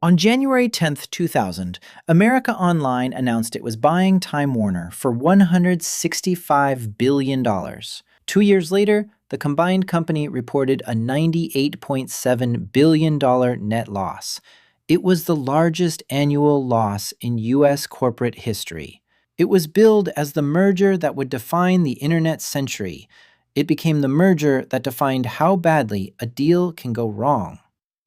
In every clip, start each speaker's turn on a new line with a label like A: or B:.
A: On January 10th, 2000, America Online announced it was buying Time Warner for $165 billion. 2 years later, the combined company reported a $98.7 billion net loss. It was the largest annual loss in U.S. corporate history. It was billed as the merger that would define the internet century. It became the merger that defined how badly a deal can go wrong.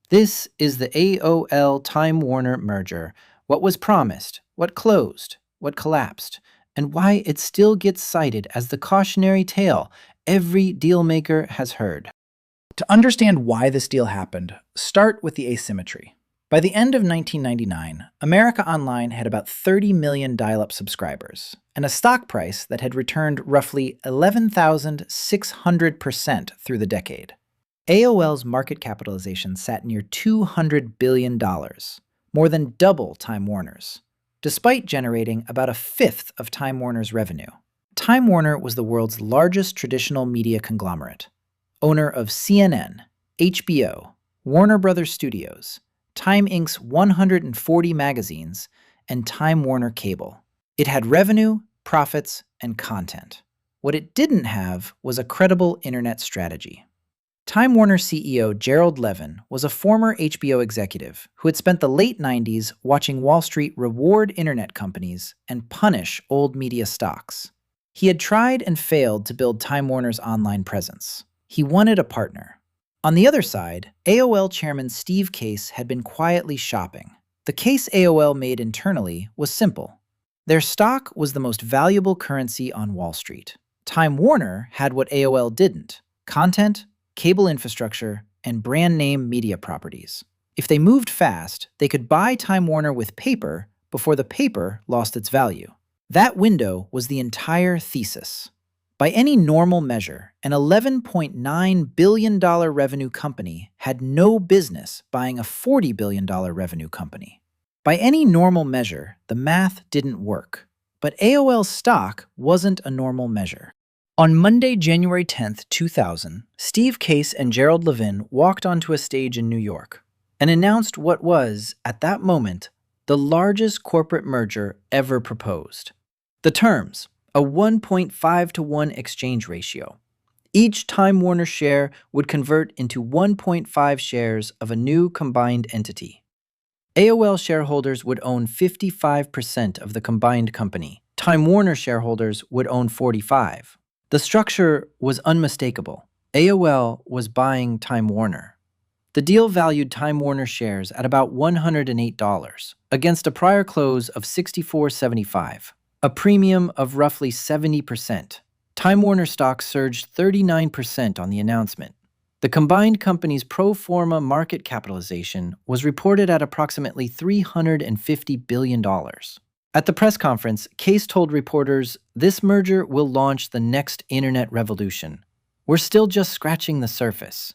A: This is the AOL Time Warner merger. What was promised, what closed, what collapsed, and why it still gets cited as the cautionary tale every dealmaker has heard.
B: To understand why this deal happened, start with the asymmetry. By the end of 1999, America Online had about 30 million dial-up subscribers, and a stock price that had returned roughly 11,600% through the decade. AOL's market capitalization sat near $200 billion, more than double Time Warner's, despite generating about a fifth of Time Warner's revenue. Time Warner was the world's largest traditional media conglomerate, owner of CNN, HBO, Warner Brothers Studios, Time Inc.'s 140 magazines, and Time Warner Cable. It had revenue, profits, and content. What it didn't have was a credible internet strategy. Time Warner CEO Gerald Levin was a former HBO executive who had spent the late 90s watching Wall Street reward internet companies and punish old media stocks. He had tried and failed to build Time Warner's online presence. He wanted a partner. On the other side, AOL chairman Steve Case had been quietly shopping. The case AOL made internally was simple. Their stock was the most valuable currency on Wall Street. Time Warner had what AOL didn't: content, cable infrastructure, and brand name media properties. If they moved fast, they could buy Time Warner with paper before the paper lost its value. That window was the entire thesis. By any normal measure, an $11.9 billion revenue company had no business buying a $40 billion revenue company. By any normal measure, the math didn't work. But AOL's stock wasn't a normal measure. On Monday, January 10th, 2000, Steve Case and Gerald Levin walked onto a stage in New York and announced what was, at that moment, the largest corporate merger ever proposed. The terms: a 1.5-to-1 exchange ratio. Each Time Warner share would convert into 1.5 shares of a new combined entity. AOL shareholders would own 55% of the combined company. Time Warner shareholders would own 45%. The structure was unmistakable. AOL was buying Time Warner. The deal valued Time Warner shares at about $108 against a prior close of $64.75, a premium of roughly 70%. Time Warner stock surged 39% on the announcement. The combined company's pro forma market capitalization was reported at approximately $350 billion. At the press conference, Case told reporters, "This merger will launch the next internet revolution. We're still just scratching the surface."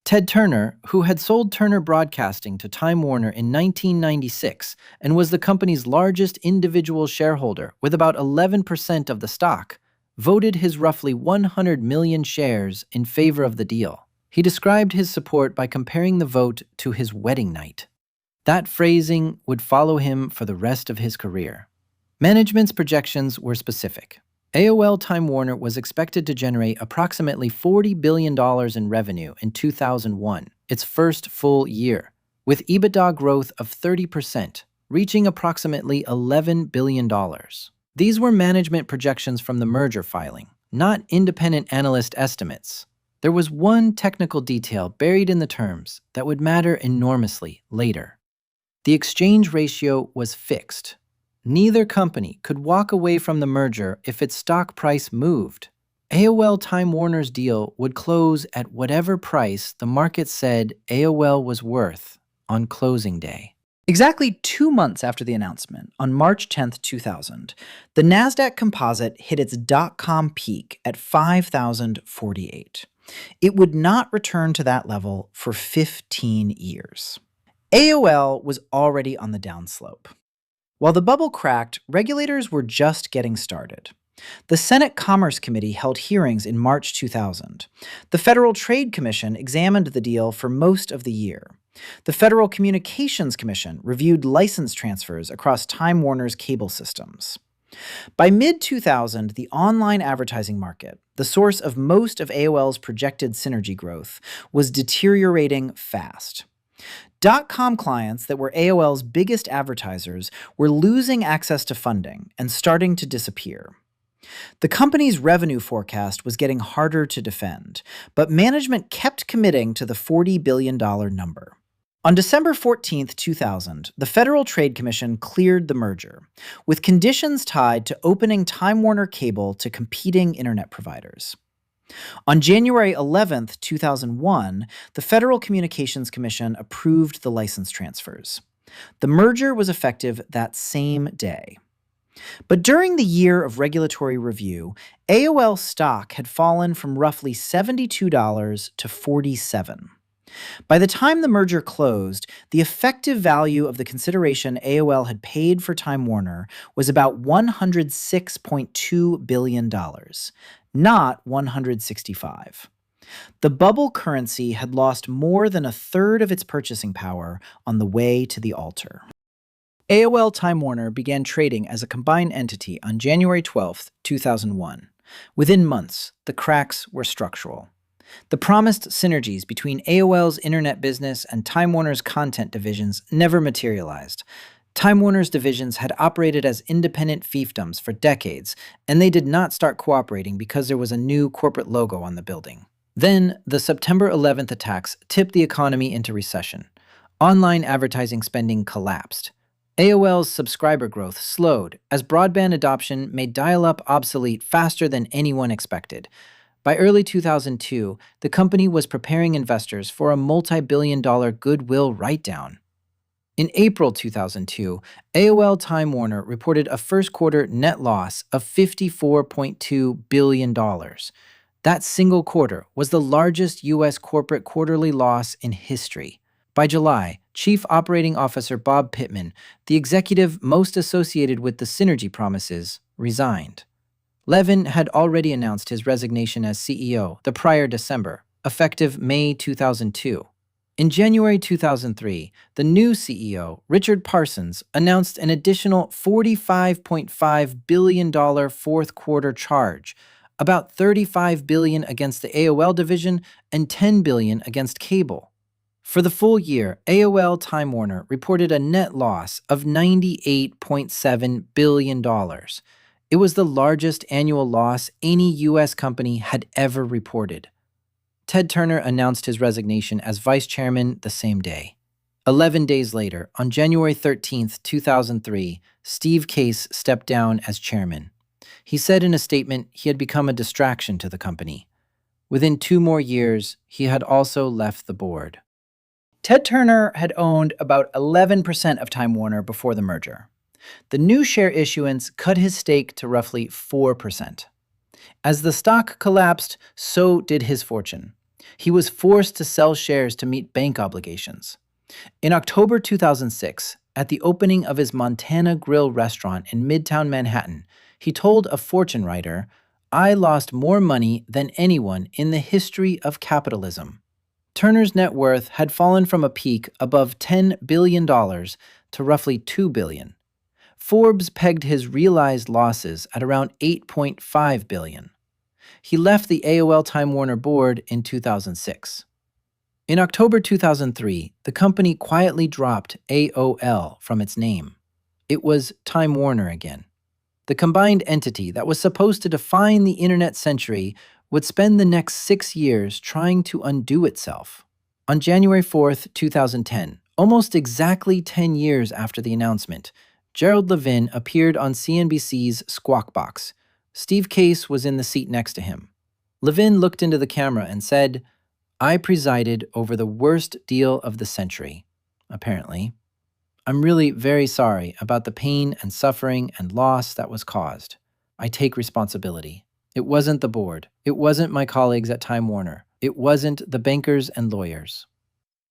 B: Ted Turner, who had sold Turner Broadcasting to Time Warner in 1996 and was the company's largest individual shareholder with about 11% of the stock, voted his roughly 100 million shares in favor of the deal. He described his support by comparing the vote to his wedding night. That phrasing would follow him for the rest of his career. Management's projections were specific. AOL Time Warner was expected to generate approximately $40 billion in revenue in 2001, its first full year, with EBITDA growth of 30%, reaching approximately $11 billion. These were management projections from the merger filing, not independent analyst estimates. There was one technical detail buried in the terms that would matter enormously later. The exchange ratio was fixed. Neither company could walk away from the merger if its stock price moved. AOL Time Warner's deal would close at whatever price the market said AOL was worth on closing day.
A: Exactly 2 months after the announcement, on March 10th, 2000, the NASDAQ Composite hit its dot-com peak at 5,048. It would not return to that level for 15 years. AOL was already on the downslope. While the bubble cracked, regulators were just getting started. The Senate Commerce Committee held hearings in March 2000. The Federal Trade Commission examined the deal for most of the year.
B: The Federal Communications Commission reviewed license transfers across Time Warner's cable systems. By mid-2000, the online advertising market, the source of most of AOL's projected synergy growth, was deteriorating fast. Dot-com clients that were AOL's biggest advertisers were losing access to funding and starting to disappear. The company's revenue forecast was getting harder to defend, but management kept committing to the $40 billion number. On December 14, 2000, the Federal Trade Commission cleared the merger, with conditions tied to opening Time Warner Cable to competing internet providers. On January 11, 2001, the Federal Communications Commission approved the license transfers. The merger was effective that same day. But during the year of regulatory review, AOL stock had fallen from roughly $72 to $47. By the time the merger closed, the effective value of the consideration AOL had paid for Time Warner was about $106.2 billion, not $165. The bubble currency had lost more than a third of its purchasing power on the way to the altar. AOL Time Warner began trading as a combined entity on January 12, 2001. Within months, the cracks were structural. The promised synergies between AOL's internet business and Time Warner's content divisions never materialized. Time Warner's divisions had operated as independent fiefdoms for decades, and they did not start cooperating because there was a new corporate logo on the building. Then, the September 11th attacks tipped the economy into recession. Online advertising spending collapsed. AOL's subscriber growth slowed as broadband adoption made dial-up obsolete faster than anyone expected. By early 2002, the company was preparing investors for a multi-billion-dollar goodwill write-down. In April 2002, AOL Time Warner reported a first-quarter net loss of $54.2 billion. That single quarter was the largest U.S. corporate quarterly loss in history. By July, Chief Operating Officer Bob Pittman, the executive most associated with the synergy promises, resigned. Levin had already announced his resignation as CEO the prior December, effective May 2002. In January 2003, the new CEO, Richard Parsons, announced an additional $45.5 billion fourth-quarter charge, about $35 billion against the AOL division and $10 billion against cable. For the full year, AOL Time Warner reported a net loss of $98.7 billion. It was the largest annual loss any U.S. company had ever reported. Ted Turner announced his resignation as vice chairman the same day. 11 days later, on January 13, 2003, Steve Case stepped down as chairman. He said in a statement he had become a distraction to the company. Within 2 more years, he had also left the board. Ted Turner had owned about 11% of Time Warner before the merger. The new share issuance cut his stake to roughly 4%. As the stock collapsed, so did his fortune. He was forced to sell shares to meet bank obligations. In October 2006, at the opening of his Montana Grill restaurant in Midtown Manhattan, he told a Fortune writer, "I lost more money than anyone in the history of capitalism." Turner's net worth had fallen from a peak above $10 billion to roughly $2 billion. Forbes pegged his realized losses at around $8.5 billion. He left the AOL Time Warner board in 2006. In October 2003, the company quietly dropped AOL from its name. It was Time Warner again. The combined entity that was supposed to define the internet century would spend the next 6 years trying to undo itself. On January 4, 2010, almost exactly 10 years after the announcement, Gerald Levin appeared on CNBC's Squawk Box. Steve Case was in the seat next to him. Levin looked into the camera and said, "I presided over the worst deal of the century, apparently. I'm really very sorry about the pain and suffering and loss that was caused. I take responsibility. It wasn't the board. It wasn't my colleagues at Time Warner. It wasn't the bankers and lawyers."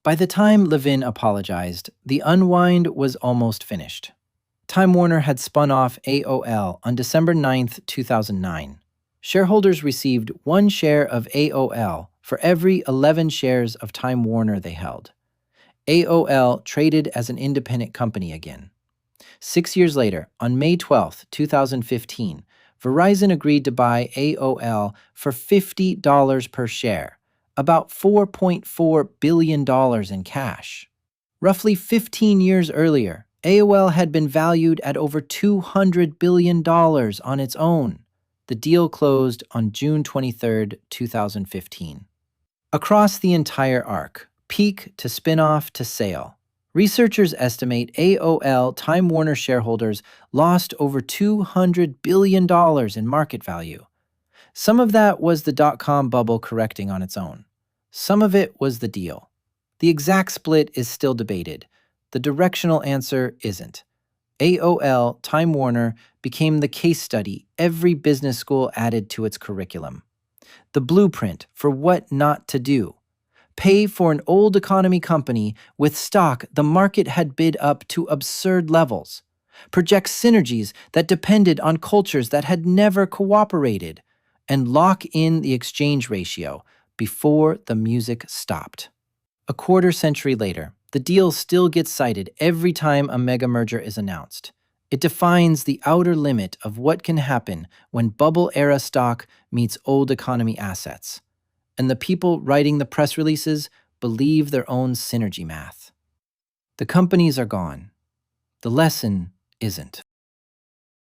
B: By the time Levin apologized, the unwind was almost finished. Time Warner had spun off AOL on December 9, 2009. Shareholders received 1 share of AOL for every 11 shares of Time Warner they held.
A: AOL traded as an independent company again. 6 years later, on May 12, 2015, Verizon agreed to buy AOL for $50 per share, about $4.4 billion in cash. Roughly 15 years earlier, AOL had been valued at over $200 billion on its own. The deal closed on June 23, 2015. Across the entire arc, peak to spin-off to sale, researchers estimate AOL Time Warner shareholders lost over $200 billion in market value. Some of that was the dot-com bubble correcting on its own. Some of it was the deal. The exact split is still debated. The directional answer isn't. AOL Time Warner became the case study every business school added to its curriculum. The blueprint for what not to do. Pay for an old economy company with stock the market had bid up to absurd levels. Project synergies that depended on cultures that had never cooperated. And lock in the exchange ratio before the music stopped. A quarter century later, the deal still gets cited every time a mega merger is announced. It defines the outer limit of what can happen when bubble-era stock meets old economy assets. And the people writing the press releases believe their own synergy math. The companies are gone. The lesson isn't.